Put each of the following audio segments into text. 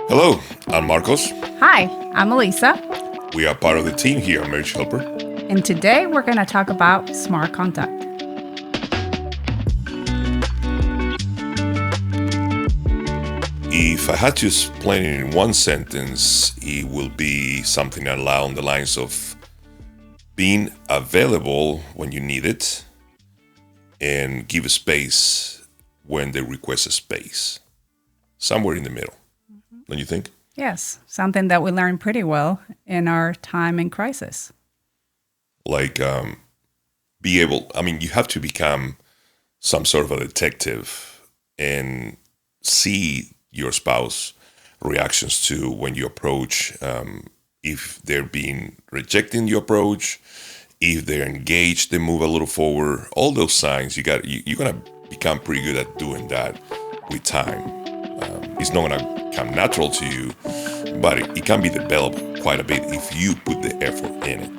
Hello, I'm Marcos. Hi, I'm Elisa, We are part of the team here at Marriage Helper. and today we're going to talk about smart contact. If I had to explain it in one sentence, it will be something along the lines of being available when you need it and give a space when they request a space. Somewhere in the middle, don't you think? Yes, something that we learned pretty well in our time in crisis. Like, be able, you have to become some sort of a detective and see your spouse reactions to when you approach, if they're being rejecting your approach, if they're engaged, they move a little forward. All those signs you're gonna become pretty good at doing that with time. It's not gonna come natural to you, but it can be developed quite a bit if you put the effort in it.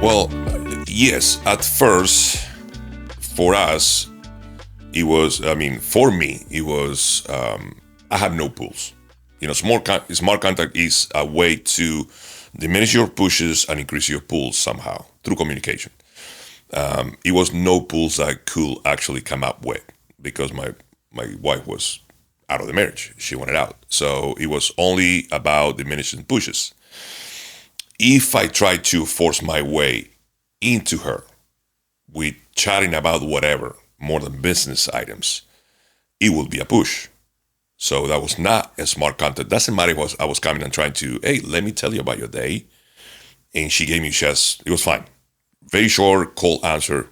Well, yes, at first, for us, it was, for me, it was, I have no pulls. Smart contact is a way to diminish your pushes and increase your pulls somehow through communication. It was no pulls I could actually come up with because my wife was out of the marriage. She wanted out. So it was only about diminishing pushes. If I tried to force my way into her with chatting about whatever, more than business items, it would be a push. So that was not a smart contact. Doesn't matter if I was coming and trying to, hey, let me tell you about your day. And she gave me just, it was fine. Very short, cold answer.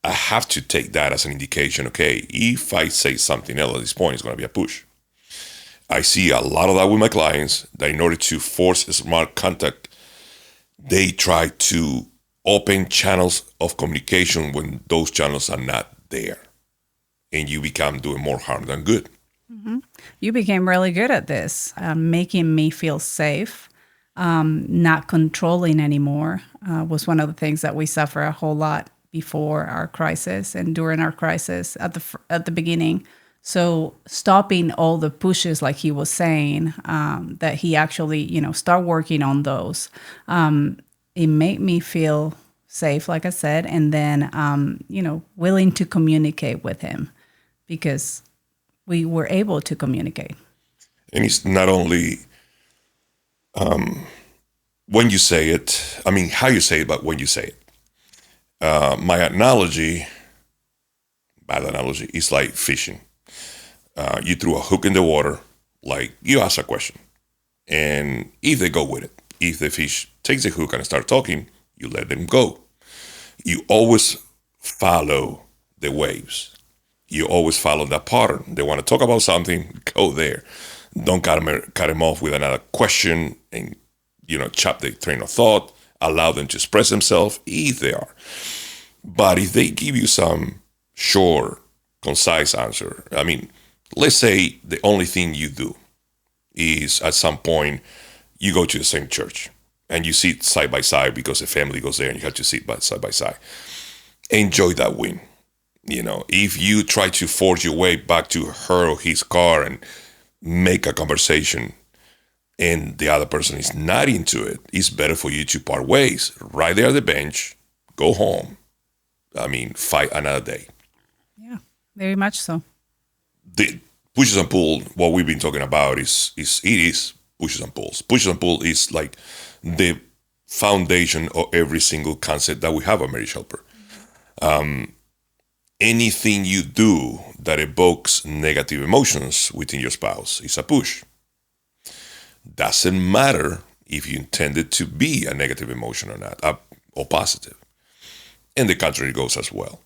I have to take that as an indication, okay, if I say something else at this point, it's going to be a push. I see a lot of that with my clients that in order to force a smart contact, they try to open channels of communication when those channels are not there. And you become doing more harm than good. You became really good at this, making me feel safe, not controlling anymore, was one of the things that we suffer a whole lot before our crisis and during our crisis at the beginning. So stopping all the pushes, like he was saying, that he actually, start working on those. It made me feel safe, like I said, and then, willing to communicate with him because we were able to communicate. And it's not only when you say it, how you say it, but when you say it. My analogy, bad analogy, is like fishing. You threw a hook in the water, like you ask a question. And if they go with it, if the fish takes the hook and start talking, you let them go. You always follow the waves. You always follow that pattern. They want to talk about something, go there. Don't cut them off with another question and, chop the train of thought. Allow them to express themselves if they are. But if they give you some short, concise answer, let's say the only thing you do is at some point you go to the same church and you sit side by side because the family goes there and you have to sit side by side. Enjoy that win. If you try to force your way back to her or his car and make a conversation and the other person is not into it, it's better for you to part ways right there at the bench, go home. Fight another day. Yeah, very much so. The pushes and pull, what we've been talking about is pushes and pulls. Pushes and pull is like the foundation of every single concept that we have at Marriage Helper. Anything you do that evokes negative emotions within your spouse is a push. Doesn't matter if you intended to be a negative emotion or not, or positive. And the contrary goes as well.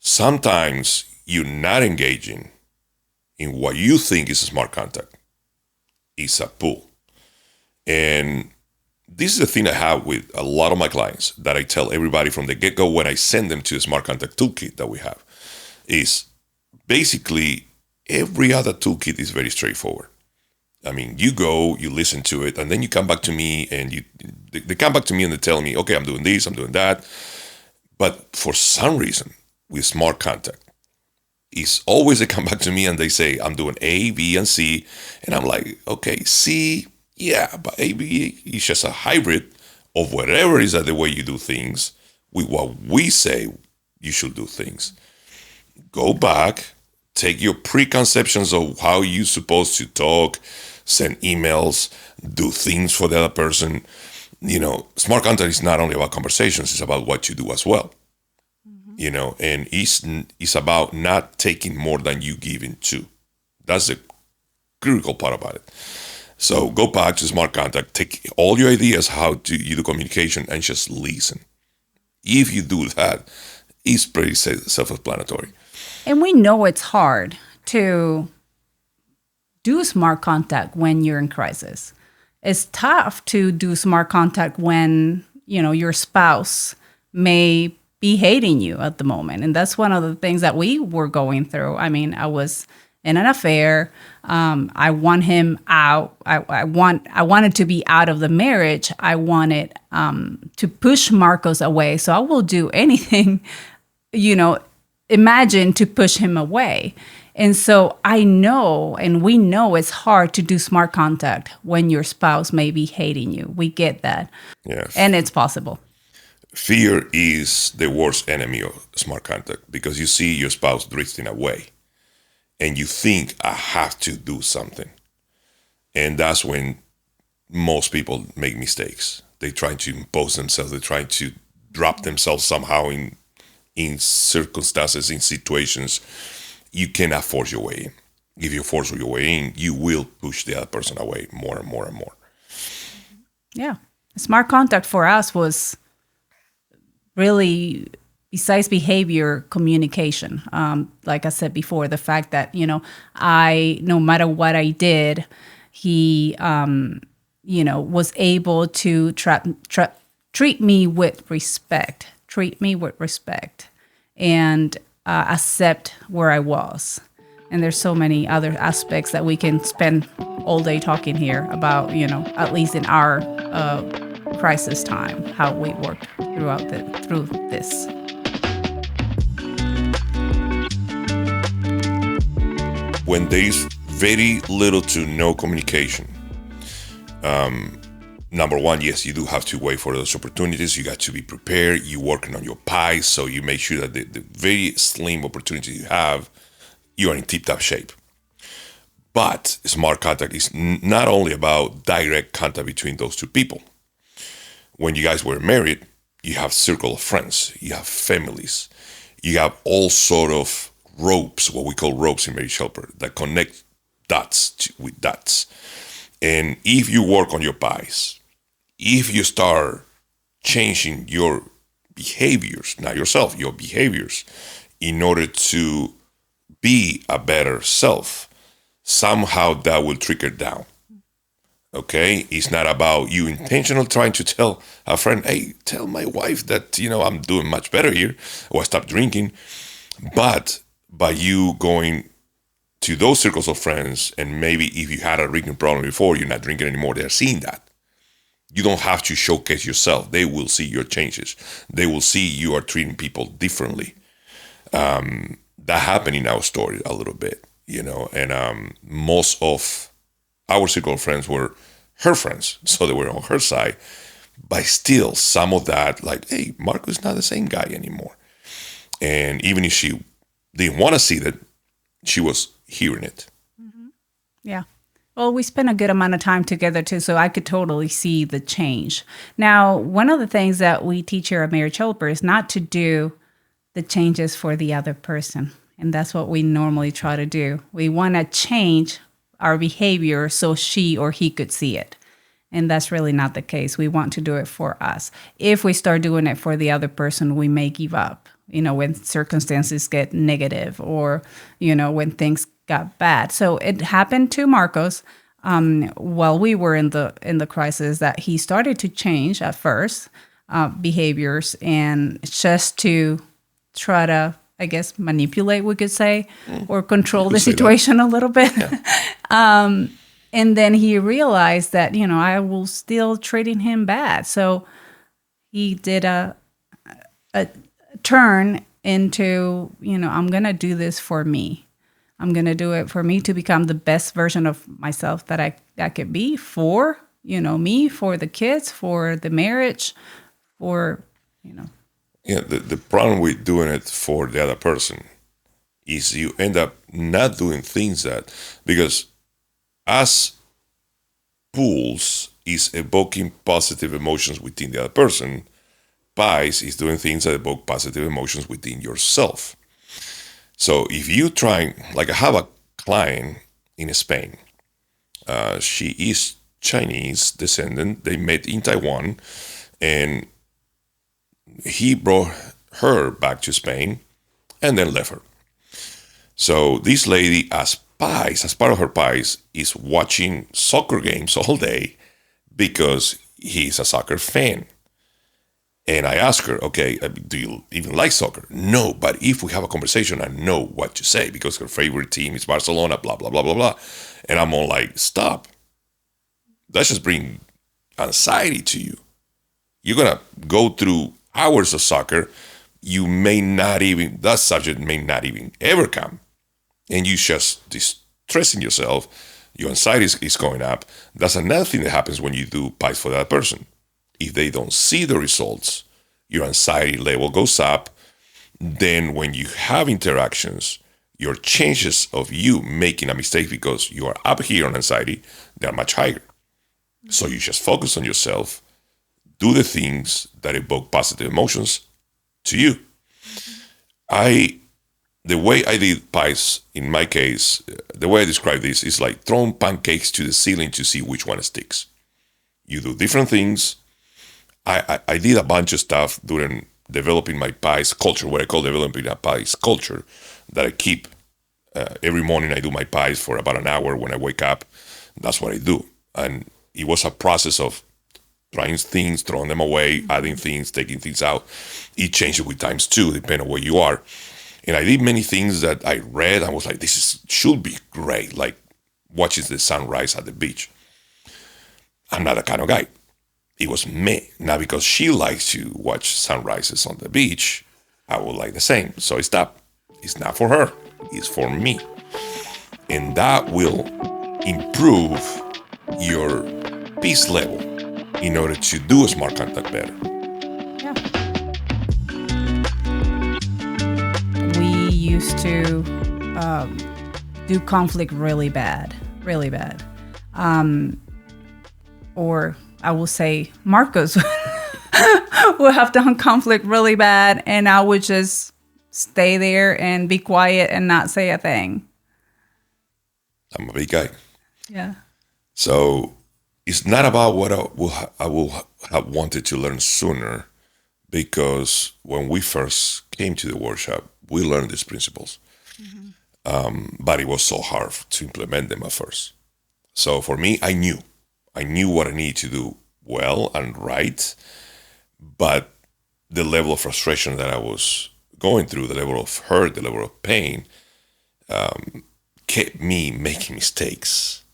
Sometimes you're not engaging in what you think is a smart contact. It's a pull. And this is the thing I have with a lot of my clients that I tell everybody from the get-go when I send them to the Smart Contact Toolkit that we have is basically every other toolkit is very straightforward. You go, you listen to it, and then you come back to me and they come back to me and they tell me, okay, I'm doing this, I'm doing that. But for some reason, with Smart Contact, is always they come back to me and they say, I'm doing A, B, and C. And I'm like, okay, C, yeah, but A, B is just a hybrid of whatever is that the way you do things with what we say you should do things. Go back, take your preconceptions of how you're supposed to talk, send emails, do things for the other person. Smart contact is not only about conversations, it's about what you do as well. And it's about not taking more than you give into. That's the critical part about it. So go back to smart contact, take all your ideas how to you do communication and just listen. If you do that, it's pretty self-explanatory. And we know it's hard to do smart contact when you're in crisis. It's tough to do smart contact when, your spouse may be hating you at the moment. And that's one of the things that we were going through. I mean, I was in an affair. I want him out. I wanted to be out of the marriage. I wanted to push Marcos away. So I will do anything, imagine to push him away. And so I know, and we know it's hard to do smart contact when your spouse may be hating you. We get that. Yeah. And it's possible. Fear is the worst enemy of smart contact because you see your spouse drifting away and you think, I have to do something. And that's when most people make mistakes. They try to impose themselves. They try to drop themselves somehow in circumstances, in situations. You cannot force your way in. If you force your way in, you will push the other person away more and more and more. Yeah. Smart contact for us was really, besides behavior, communication. Like I said before, the fact that, no matter what I did, he, was able to treat me with respect, and accept where I was. And there's so many other aspects that we can spend all day talking here about, at least in our crisis time, how we worked through this. When there's very little to no communication, number one, yes, you do have to wait for those opportunities. You got to be prepared. You're working on your pies, so you make sure that the very slim opportunity you have, you are in tip-top shape. But smart contact is not only about direct contact between those two people. When you guys were married, you have circle of friends, you have families, you have all sort of ropes, what we call ropes in marriage helper, that connect dots with dots. And if you work on your pies, if you start changing your behaviors, not yourself, your behaviors, in order to be a better self, somehow that will trickle down. Okay, it's not about you intentional trying to tell a friend, hey, tell my wife that, I'm doing much better here, or I stopped drinking. But by you going to those circles of friends, and maybe if you had a drinking problem before, you're not drinking anymore, they're seeing that. You don't have to showcase yourself. They will see your changes. They will see you are treating people differently. That happened in our story a little bit, and most of our circle of friends were her friends, so they were on her side. But still, some of that, like, hey, Marco is not the same guy anymore. And even if she didn't want to see that, she was hearing it. Mm-hmm. Yeah. Well, we spent a good amount of time together too, so I could totally see the change. Now, one of the things that we teach here at Marriage Helper is not to do the changes for the other person. And that's what we normally try to do. We want to change our behavior so she or he could see it. And that's really not the case. We want to do it for us. If we start doing it for the other person, we may give up, when circumstances get negative or, when things got bad. So it happened to Marcos while we were in the crisis that he started to change at first behaviors, and just to try to, I guess, manipulate, we could say, or control the situation a little bit. Yeah. And then he realized that, I was still treating him bad. So he did a turn into, I'm going to do this for me. I'm going to do it for me to become the best version of myself that I could be for, me, for the kids, for the marriage, for, you know. Yeah, the problem with doing it for the other person is you end up not doing things that, because as pools is evoking positive emotions within the other person, pies is doing things that evoke positive emotions within yourself. So if you try, like I have a client in Spain, she is Chinese descendant. They met in Taiwan, and he brought her back to Spain and then left her. So this lady, as pies, as part of her pies, is watching soccer games all day because he's a soccer fan. And I ask her, okay, do you even like soccer? No, but if we have a conversation, I know what to say because her favorite team is Barcelona, blah, blah, blah, blah, blah. And I'm all like, stop. That just bring anxiety to you. You're going to go through hours of soccer. You may not even, that subject may not even ever come. And you just distressing yourself. Your anxiety is going up. That's another thing that happens when you do pies for that person. If they don't see the results, your anxiety level goes up. Then when you have interactions, your chances of you making a mistake because you are up here on anxiety, they're much higher. So you just focus on yourself, do the things that evoke positive emotions to you. The way I did pies, in my case, the way I describe this is like throwing pancakes to the ceiling to see which one sticks. You do different things. I did a bunch of stuff during developing my pies culture, what I call developing a pies culture, that I keep. Every morning I do my pies for about an hour when I wake up. That's what I do. And it was a process of trying things, throwing them away, adding things, taking things out. It changes with times too, depending on where you are. And I did many things that I read. I was like, should be great, like watching the sunrise at the beach. I'm not that kind of guy. It was me. Now, because she likes to watch sunrises on the beach, I would like the same. So I stopped. It's not for her. It's for me. And that will improve your peace level in order to do a smart contact better. Yeah. We used to do conflict really bad, really bad. Or I will say Marcos would have done conflict really bad, and I would just stay there and be quiet and not say a thing. I'm a big guy. Yeah. So it's not about what I will have wanted to learn sooner, because when we first came to the workshop, we learned these principles. But it was so hard to implement them at first. So for me, I knew what I needed to do well and right, but the level of frustration that I was going through, the level of hurt, the level of pain, kept me making mistakes.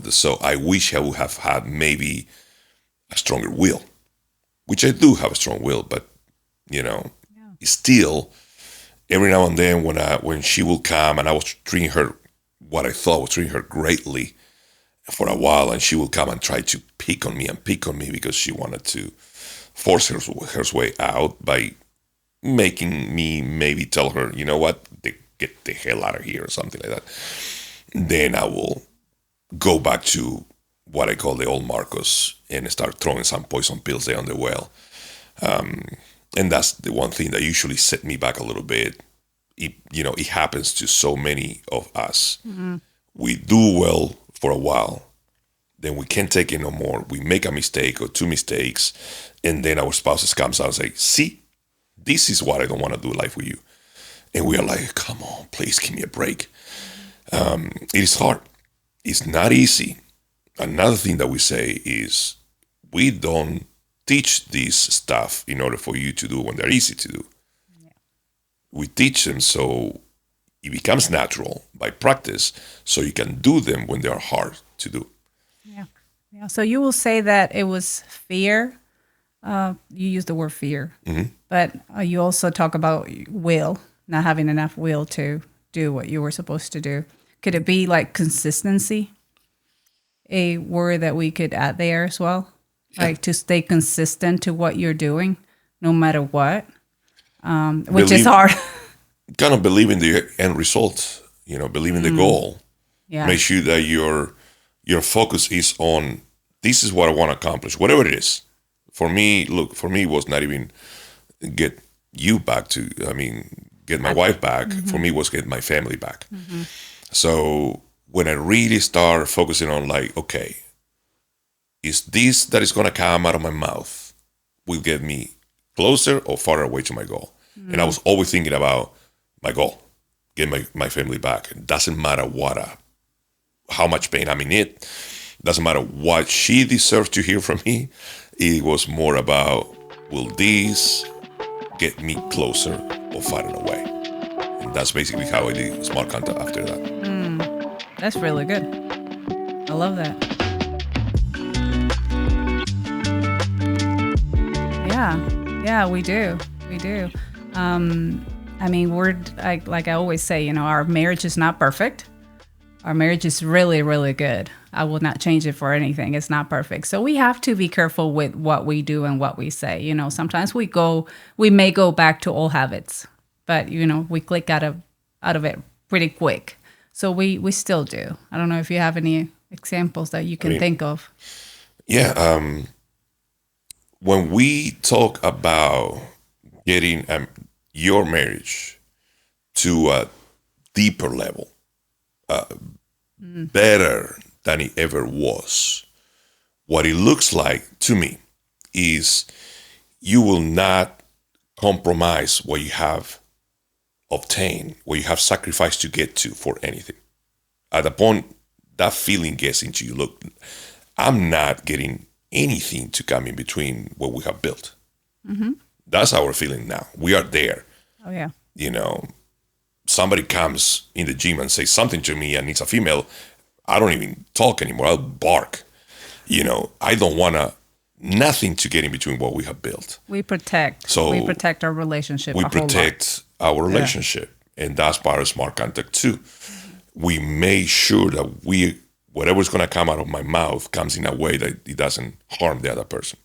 So I wish I would have had maybe a stronger will, which I do have a strong will, but still, every now and then when she will come and I was treating her what I thought was treating her greatly for a while, and she will come and try to pick on me because she wanted to force her way out by making me maybe tell her, you know what, get the hell out of here or something like that. Then I will go back to what I call the old Marcos and start throwing some poison pills there on the well. And that's the one thing that usually set me back a little bit. It happens to so many of us. Mm-hmm. We do well for a while, then we can't take it no more. We make a mistake or two mistakes, and then our spouses comes out and say, see, this is what I don't want to do life with you. And we are like, come on, please give me a break. It is hard. It's not easy. Another thing that we say is we don't teach this stuff in order for you to do when they're easy to do. Yeah. We teach them so it becomes natural by practice, so you can do them when they are hard to do. Yeah. So you will say that it was fear You use the word fear, but you also talk about will, not having enough will to do what you were supposed to do. Could it be like consistency, a word that we could add there as well? Like to stay consistent to what you're doing, no matter what, which is Believe, hard. kind of believe in the end result. Believe in the goal. Yeah. Make sure that your focus is on this is what I want to accomplish, whatever it is. For me, it was not even get you back to. I mean, get my wife back. For me, it was get my family back. So when I really start focusing on like, okay, is this that is going to come out of my mouth will get me closer or farther away to my goal? And I was always thinking about my goal, get my family back. It doesn't matter how much pain I'm in it. Doesn't matter what she deserves to hear from me. It was more about, will this get me closer or farther away? And that's basically how I did smart contact after that. That's really good. I love that. Yeah, we do. We do. I mean, we're like I always say, our marriage is not perfect. Our marriage is really, really good. I will not change it for anything. It's not perfect. So we have to be careful with what we do and what we say. Sometimes we may go back to old habits, but we click out of it pretty quick. So we still do. I don't know if you have any examples that you can think of. Yeah. When we talk about getting your marriage to a deeper level, better than it ever was, what it looks like to me is you will not compromise what you have obtained, what you have sacrificed to get to for anything. At the point that feeling gets into you, look, I'm not getting anything to come in between what we have built. That's our feeling now. We are there. Oh, yeah. Somebody comes in the gym and says something to me and it's a female, I don't even talk anymore. I'll bark. I don't want nothing to get in between what we have built. We protect our relationship. We protect our relationship. Yeah. And that's part of smart contact too. We make sure that whatever's going to come out of my mouth comes in a way that it doesn't harm the other person.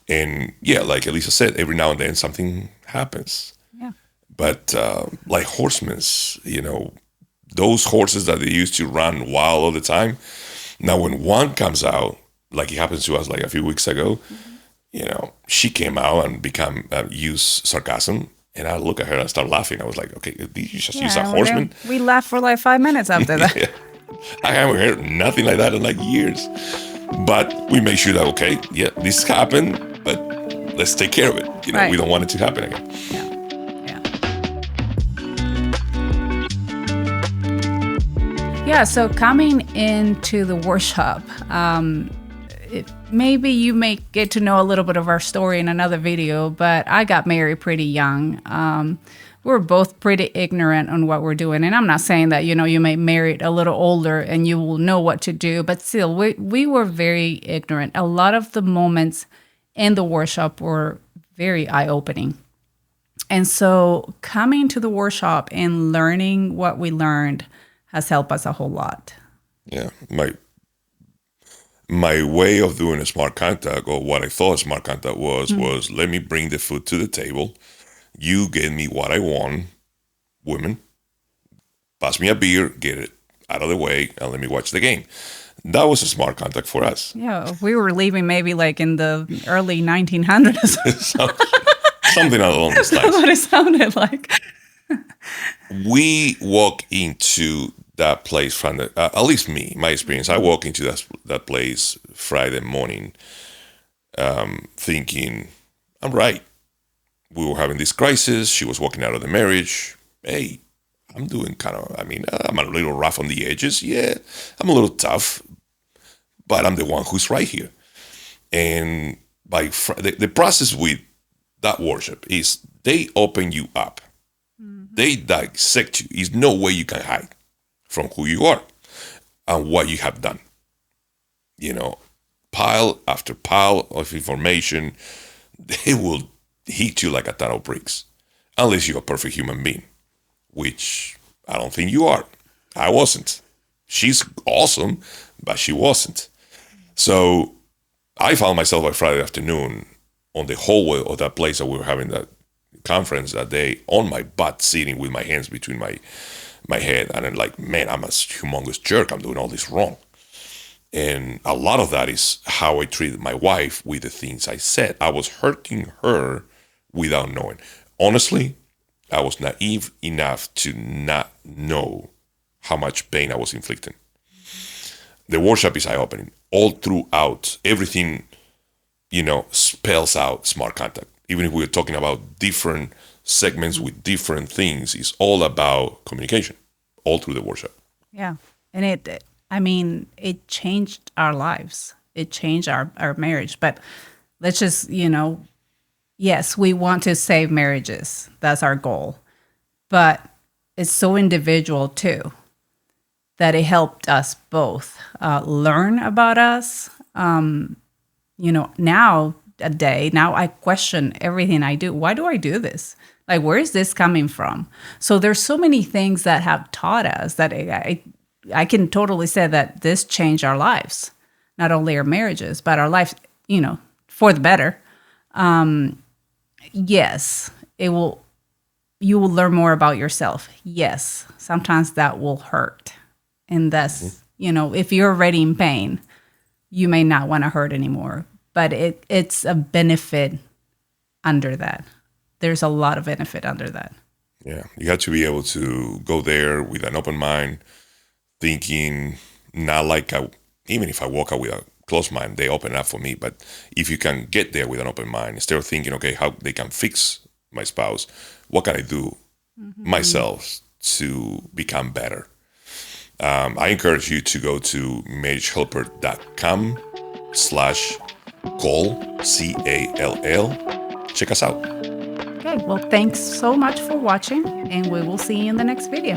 And yeah, like Elisa said, every now and then something happens. Yeah. But like horsemen, those horses that they used to run wild all the time, now when one comes out, like it happens to us like a few weeks ago, she came out and use sarcasm. And I look at her and I start laughing. I was like, okay, did you just use a horseman? We laughed for like 5 minutes after that. Yeah. I haven't heard nothing like that in like years. But we make sure that, okay, yeah, this happened, but let's take care of it. We don't want it to happen again. Yeah, so coming into the workshop, maybe you may get to know a little bit of our story in another video, but I got married pretty young. We're both pretty ignorant on what we're doing. And I'm not saying that, you may marry a little older and you will know what to do, but still, we were very ignorant. A lot of the moments in the workshop were very eye-opening. And so coming to the workshop and learning what we learned has helped us a whole lot. Yeah, my way of doing a smart contact, or what I thought smart contact was let me bring the food to the table. You get me what I want, women. Pass me a beer, get it out of the way, and let me watch the game. That was a smart contact for us. Yeah, we were leaving maybe like in the early 1900s. Something along those lines. That's what it sounded like. We walk into that place from at least me, my experience. I walk into that place Friday morning, thinking, I'm right. We were having this crisis. She was walking out of the marriage. Hey, I'm doing I'm a little rough on the edges. Yeah, I'm a little tough, but I'm the one who's right here. And the process with that worship is they open you up. They dissect you. There's no way you can hide from who you are and what you have done. pile after pile of information. They will hit you like a ton of bricks, unless you're a perfect human being, which I don't think you are. I wasn't. She's awesome, but she wasn't. So I found myself by Friday afternoon on the hallway of that place that we were having that conference that day, on my butt, sitting with my hands between my head, and I'm like, man, I'm a humongous jerk. I'm doing all this wrong. And a lot of that is how I treated my wife with the things I said. I was hurting her without knowing. Honestly, I was naive enough to not know how much pain I was inflicting. The workshop is eye-opening. All throughout, everything, spells out smart contact. Even if we're talking about different segments with different things, it's all about communication all through the workshop. Yeah. And it changed our lives. It changed our marriage. But let's just, yes, we want to save marriages. That's our goal. But it's so individual too that it helped us both learn about us. Now I question everything I do. Why do I do this? Like, where is this coming from? So there's so many things that have taught us that I can totally say that this changed our lives, not only our marriages, but our lives, for the better. Yes, it will. You will learn more about yourself. Yes, sometimes that will hurt. And that's, if you're already in pain, you may not want to hurt anymore. But it's a benefit under that. There's a lot of benefit under that. Yeah, you got to be able to go there with an open mind, thinking not like even if I walk out with a closed mind, they open up for me. But if you can get there with an open mind, instead of thinking, okay, how they can fix my spouse, what can I do myself to become better? I encourage you to go to marriagehelper.com/call, CALL. Check us out. Okay, well, thanks so much for watching, and we will see you in the next video.